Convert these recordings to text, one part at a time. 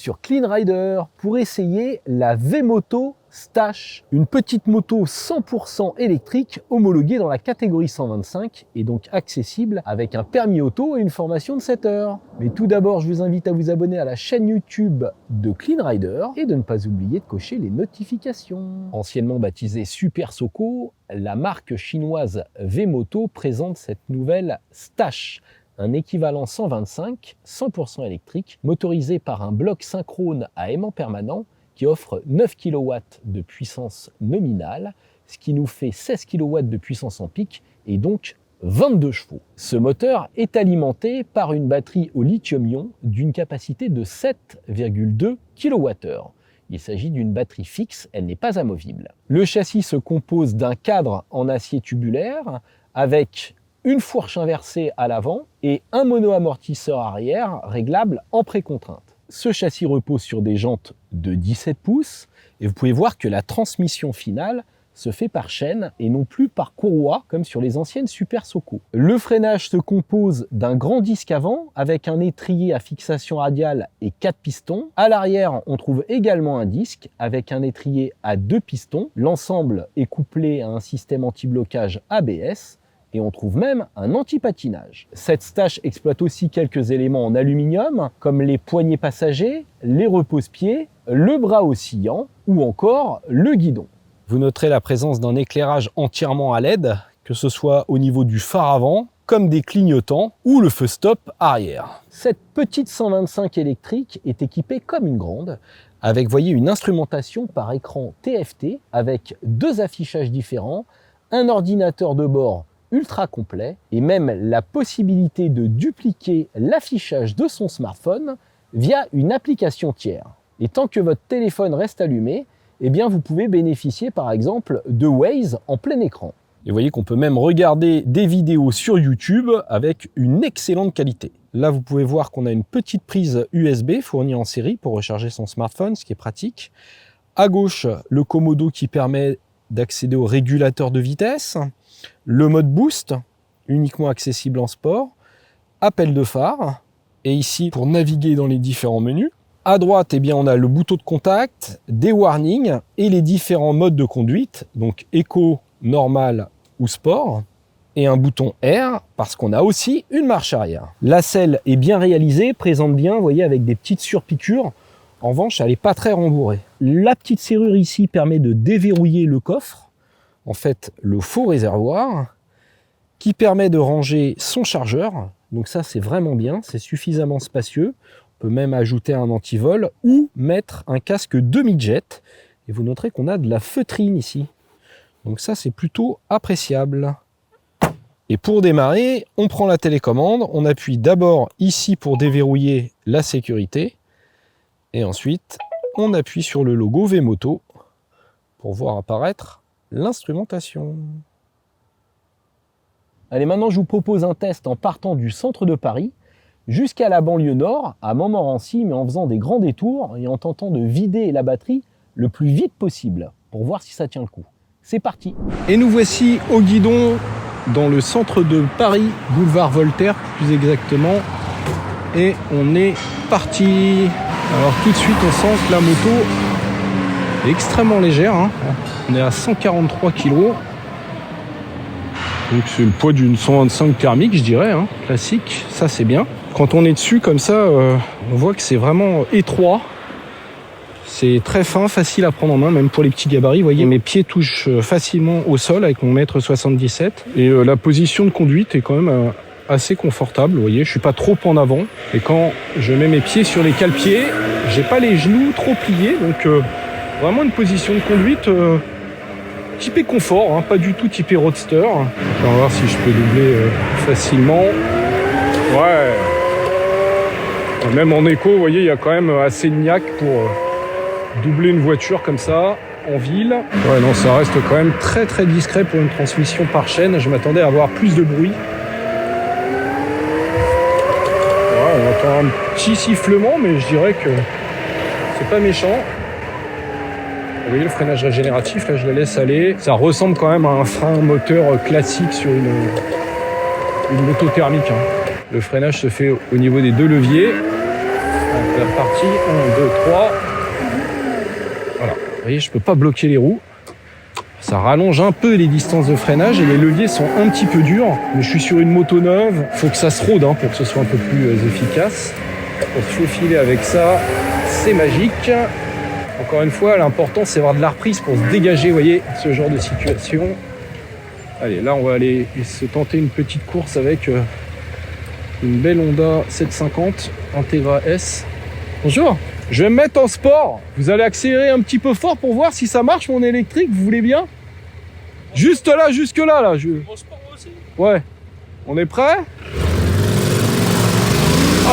sur Clean Rider pour essayer la V-Moto Stache, une petite moto 100% électrique homologuée dans la catégorie 125 et donc accessible avec un permis auto et une formation de 7 heures. Mais tout d'abord, je vous invite à vous abonner à la chaîne YouTube de Clean Rider et de ne pas oublier de cocher les notifications. Anciennement baptisée Super Soco, la marque chinoise V-Moto présente cette nouvelle Stache, un équivalent 125 100% électrique motorisé par un bloc synchrone à aimant permanent qui offre 9 kW de puissance nominale, ce qui nous fait 16 kW de puissance en pic et donc 22 chevaux. Ce moteur est alimenté par une batterie au lithium-ion d'une capacité de 7,2 kWh. Il s'agit d'une batterie fixe, elle n'est pas amovible. Le châssis se compose d'un cadre en acier tubulaire avec une fourche inversée à l'avant et un mono-amortisseur arrière réglable en précontrainte. Ce châssis repose sur des jantes de 17 pouces et vous pouvez voir que la transmission finale se fait par chaîne et non plus par courroie comme sur les anciennes Super Soco. Le freinage se compose d'un grand disque avant avec un étrier à fixation radiale et 4 pistons. À l'arrière, on trouve également un disque avec un étrier à 2 pistons. L'ensemble est couplé à un système anti-blocage ABS. Et on trouve même un anti-patinage. Cette Stache exploite aussi quelques éléments en aluminium, comme les poignées passagers, les repose-pieds, le bras oscillant ou encore le guidon. Vous noterez la présence d'un éclairage entièrement à LED, que ce soit au niveau du phare avant, comme des clignotants ou le feu stop arrière. Cette petite 125 électrique est équipée comme une grande, avec, voyez, une instrumentation par écran TFT, avec 2 affichages différents, un ordinateur de bord ultra complet et même la possibilité de dupliquer l'affichage de son smartphone via une application tiers. Et tant que votre téléphone reste allumé, eh bien vous pouvez bénéficier par exemple de Waze en plein écran. Et vous voyez qu'on peut même regarder des vidéos sur YouTube avec une excellente qualité. Là, vous pouvez voir qu'on a une petite prise USB fournie en série pour recharger son smartphone, ce qui est pratique. À gauche, le commodo qui permet d'accéder au régulateur de vitesse. Le mode boost, uniquement accessible en sport, appel de phare, et ici pour naviguer dans les différents menus. À droite, eh bien, on a le bouton de contact, des warnings et les différents modes de conduite, donc éco, normal ou sport, et un bouton R parce qu'on a aussi une marche arrière. La selle est bien réalisée, présente bien, vous voyez, avec des petites surpiqûres. En revanche, elle n'est pas très rembourrée. La petite serrure ici permet de déverrouiller le coffre, en fait le faux réservoir, qui permet de ranger son chargeur. Donc ça, c'est vraiment bien, c'est suffisamment spacieux. On peut même ajouter un antivol ou mettre un casque demi-jet. Et vous noterez qu'on a de la feutrine ici. Donc ça, c'est plutôt appréciable. Et pour démarrer, on prend la télécommande. On appuie d'abord ici pour déverrouiller la sécurité. Et ensuite, on appuie sur le logo V-Moto pour voir apparaître l'instrumentation. Allez, maintenant je vous propose un test en partant du centre de Paris jusqu'à la banlieue nord, à Montmorency, mais en faisant des grands détours et en tentant de vider la batterie le plus vite possible pour voir si ça tient le coup. C'est parti. Et nous voici au guidon dans le centre de Paris, boulevard Voltaire plus exactement. Et on est parti. Alors tout de suite on sent que la moto est extrêmement légère, hein. On est à 143 kg. Donc c'est le poids d'une 125 thermique, je dirais, hein, classique. Ça c'est bien. Quand on est dessus comme ça, on voit que c'est vraiment étroit. C'est très fin, facile à prendre en main, même pour les petits gabarits. Vous voyez, mes pieds touchent facilement au sol avec mon 1m77. Et la position de conduite est quand même assez confortable. Vous voyez, je suis pas trop en avant. Et quand je mets mes pieds sur les cale-pieds, j'ai pas les genoux trop pliés. Donc vraiment une position de conduite typé confort, hein, pas du tout typé roadster. On va voir si je peux doubler facilement. Ouais. Même en éco, vous voyez, il y a quand même assez de niaque pour doubler une voiture comme ça en ville. Ouais, non, ça reste quand même très très discret pour une transmission par chaîne. Je m'attendais à avoir plus de bruit. Ouais, on entend un petit sifflement, mais je dirais que c'est pas méchant. Vous voyez le freinage régénératif, là je le laisse aller. Ça ressemble quand même à un frein moteur classique sur une moto thermique. Hein. Le freinage se fait au niveau des deux leviers. C'est reparti, 1, 2, 3. Voilà, vous voyez, je peux pas bloquer les roues. Ça rallonge un peu les distances de freinage et les leviers sont un petit peu durs. Mais je suis sur une moto neuve, faut que ça se rôde pour que ce soit un peu plus efficace. Pour se faufiler avec ça, c'est magique. Encore une fois, l'important c'est d'avoir de la reprise pour se dégager, vous voyez, ce genre de situation. Allez, là on va aller se tenter une petite course avec une belle Honda 750 Integra S. Bonjour, je vais me mettre en sport. Vous allez accélérer un petit peu fort pour voir si ça marche mon électrique, vous voulez bien? Juste là, jusque là, là. En sport aussi? Ouais. On est prêt?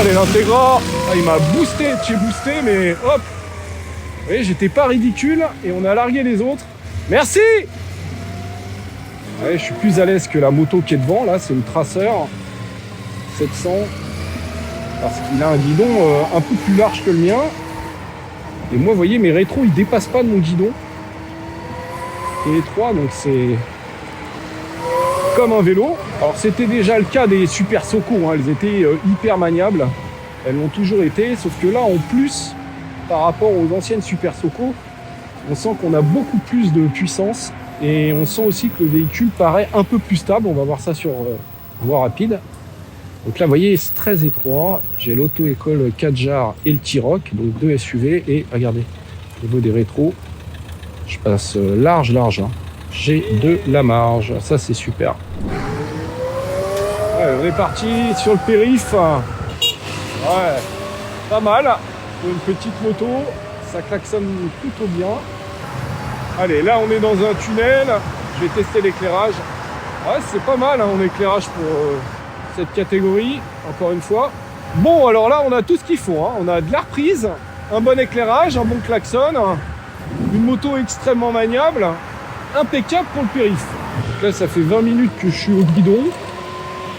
Allez, l'Integra, il m'a boosté, j'ai boosté, mais hop. Vous voyez, j'étais pas ridicule et on a largué les autres. Merci! Ouais, je suis plus à l'aise que la moto qui est devant, là, c'est une Tracer 700. Parce qu'il a un guidon un peu plus large que le mien. Et moi, vous voyez, mes rétros, ils dépassent pas de mon guidon. Et étroit, donc c'est comme un vélo. Alors, c'était déjà le cas des Super Soco, hein. Elles étaient hyper maniables. Elles l'ont toujours été, sauf que là, en plus, par rapport aux anciennes Super Soco, on sent qu'on a beaucoup plus de puissance. Et on sent aussi que le véhicule paraît un peu plus stable. On va voir ça sur voie rapide. Donc là, vous voyez, c'est très étroit. J'ai l'auto-école 4 jars et le T-Roc, donc 2 SUV. Et regardez, au niveau des rétros, je passe large. Hein. J'ai de la marge. Ça, c'est super. Ouais, on est parti sur le périph'. Ouais, pas mal. Pour une petite moto, ça klaxonne plutôt bien. Allez, là, on est dans un tunnel. Je vais tester l'éclairage. Ouais, c'est pas mal, hein, en éclairage pour cette catégorie, encore une fois. Bon, alors là, on a tout ce qu'il faut. Hein. On a de la reprise, un bon éclairage, un bon klaxon, une moto extrêmement maniable, impeccable pour le périph'. Donc là, ça fait 20 minutes que je suis au guidon.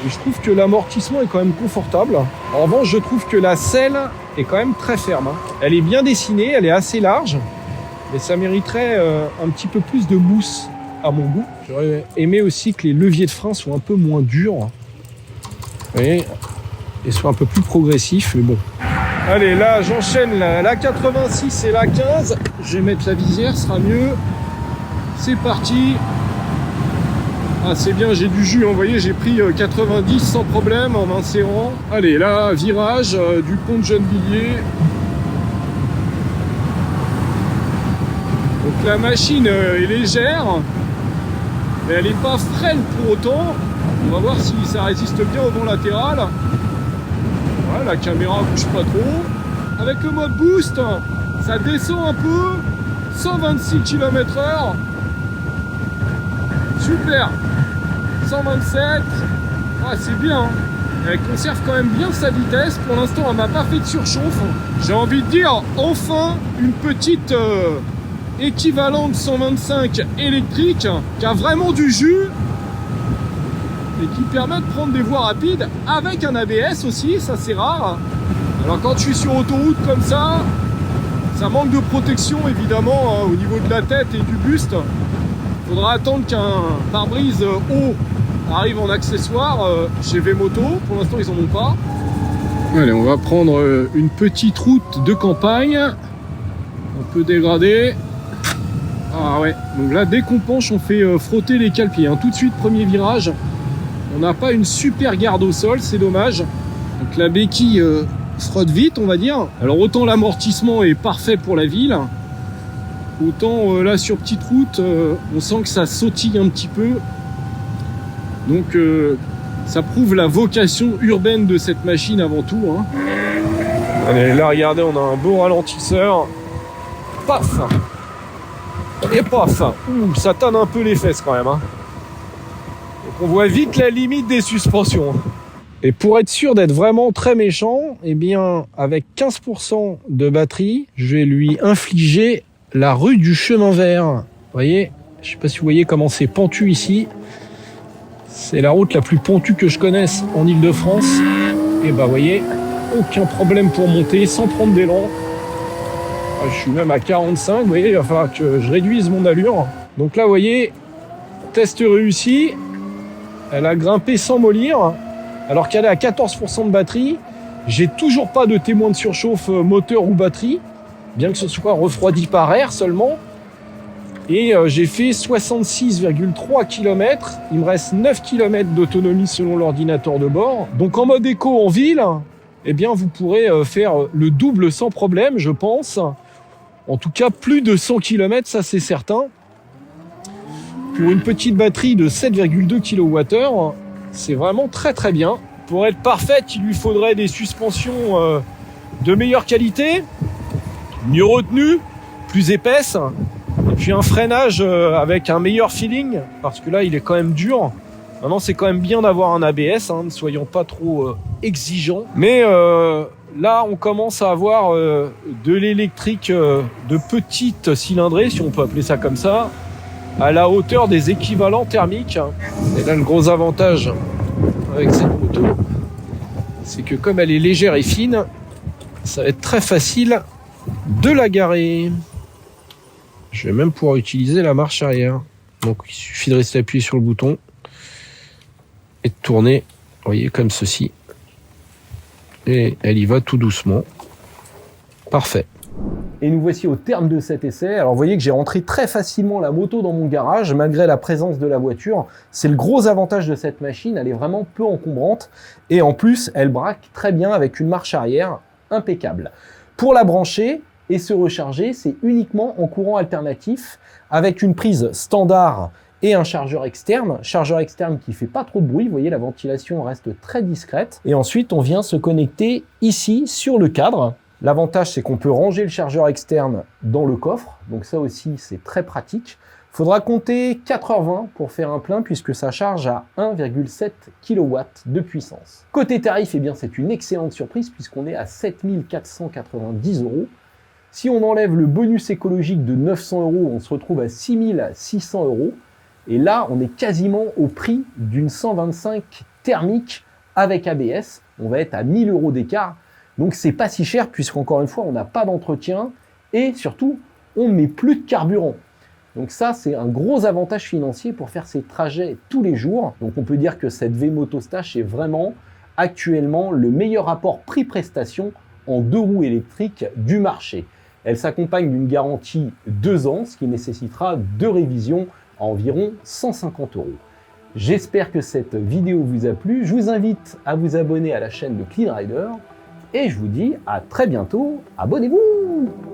Et je trouve que l'amortissement est quand même confortable. En revanche, je trouve que la selle est quand même très ferme. Hein. Elle est bien dessinée, elle est assez large. Mais ça mériterait un petit peu plus de mousse à mon goût. J'aurais aimé aussi que les leviers de frein soient un peu moins durs. Vous voyez, et soient un peu plus progressifs, mais bon. Allez, là, j'enchaîne la 86 et la 15. Je vais mettre la visière, ce sera mieux. C'est parti. Ah, c'est bien, j'ai du jus. Vous voyez, j'ai pris 90 sans problème en insérant. Allez, là, virage du pont de Gennevilliers. Donc la machine est légère, mais elle n'est pas frêle pour autant. On va voir si ça résiste bien au vent latéral. Ouais, la caméra bouge pas trop. Avec le mode boost, ça descend un peu. 126 km/h. Super. 127. Ah, c'est bien. Elle conserve quand même bien sa vitesse. Pour l'instant, elle m'a pas fait de surchauffe. J'ai envie de dire, enfin, une petite... équivalente 125 électrique qui a vraiment du jus et qui permet de prendre des voies rapides avec un ABS aussi, ça c'est rare. Alors quand je suis sur autoroute comme ça manque de protection évidemment hein, au niveau de la tête et du buste. Faudra attendre qu'un pare-brise haut arrive en accessoire chez V-Moto. Pour l'instant ils en ont pas. Allez, on va prendre une petite route de campagne un peu dégradée. Ah ouais, donc là dès qu'on penche on fait frotter les cale-pieds, hein. Tout de suite premier virage, on n'a pas une super garde au sol, c'est dommage. Donc la béquille frotte vite on va dire. Alors autant l'amortissement est parfait pour la ville, autant là sur petite route on sent que ça sautille un petit peu. Donc ça prouve la vocation urbaine de cette machine avant tout, hein. Allez, là regardez, on a un beau ralentisseur. Paf! Et paf, ça tanne un peu les fesses quand même, hein. Donc on voit vite la limite des suspensions. Et pour être sûr d'être vraiment très méchant, eh bien avec 15% de batterie, je vais lui infliger la rue du chemin vert. Vous voyez, je sais pas si vous voyez comment c'est pentu ici. C'est la route la plus pentue que je connaisse en Ile-de-France. Et bah vous voyez, aucun problème pour monter sans prendre d'élan. Je suis même à 45, vous voyez, il va falloir que je réduise mon allure. Donc là, vous voyez, test réussi. Elle a grimpé sans mollir, alors qu'elle est à 14% de batterie. J'ai toujours pas de témoin de surchauffe moteur ou batterie, bien que ce soit refroidi par air seulement. Et j'ai fait 66,3 km. Il me reste 9 km d'autonomie selon l'ordinateur de bord. Donc en mode éco en ville, eh bien vous pourrez faire le double sans problème, je pense. En tout cas, plus de 100 km, ça c'est certain. Pour une petite batterie de 7,2 kWh, c'est vraiment très très bien. Pour être parfaite, il lui faudrait des suspensions de meilleure qualité, mieux retenues, plus épaisses. Et puis un freinage avec un meilleur feeling, parce que là il est quand même dur. Maintenant c'est quand même bien d'avoir un ABS, ne soyons pas trop exigeants. Mais là on commence à avoir de l'électrique de petite cylindrée, si on peut appeler ça comme ça, à la hauteur des équivalents thermiques. Et là le gros avantage avec cette moto, c'est que comme elle est légère et fine, ça va être très facile de la garer. Je vais même pouvoir utiliser la marche arrière. Donc il suffit de rester appuyé sur le bouton et de tourner, vous voyez, comme ceci. Et elle y va tout doucement. Parfait. Et nous voici au terme de cet essai. Alors vous voyez que j'ai rentré très facilement la moto dans mon garage, malgré la présence de la voiture. C'est le gros avantage de cette machine, elle est vraiment peu encombrante. Et en plus, elle braque très bien avec une marche arrière impeccable. Pour la brancher et se recharger, c'est uniquement en courant alternatif, avec une prise standard et un chargeur externe qui fait pas trop de bruit, vous voyez la ventilation reste très discrète. Et ensuite on vient se connecter ici sur le cadre. L'avantage c'est qu'on peut ranger le chargeur externe dans le coffre, donc ça aussi c'est très pratique. Faudra compter 4h20 pour faire un plein puisque ça charge à 1,7 kW de puissance. Côté tarif, eh bien c'est une excellente surprise puisqu'on est à 7 490 €. Si on enlève le bonus écologique de 900 €, on se retrouve à 6 600 €. Et là, on est quasiment au prix d'une 125 thermique avec ABS. On va être à 1 000 € d'écart. Donc c'est pas si cher puisqu'encore une fois, on n'a pas d'entretien et surtout, on ne met plus de carburant. Donc ça, c'est un gros avantage financier pour faire ces trajets tous les jours. Donc on peut dire que cette V-Moto Stache est vraiment actuellement le meilleur rapport prix-prestation en 2 roues électriques du marché. Elle s'accompagne d'une garantie 2 ans, ce qui nécessitera 2 révisions à environ 150 €. J'espère que cette vidéo vous a plu. Je vous invite à vous abonner à la chaîne de Clean Rider et je vous dis à très bientôt. Abonnez-vous!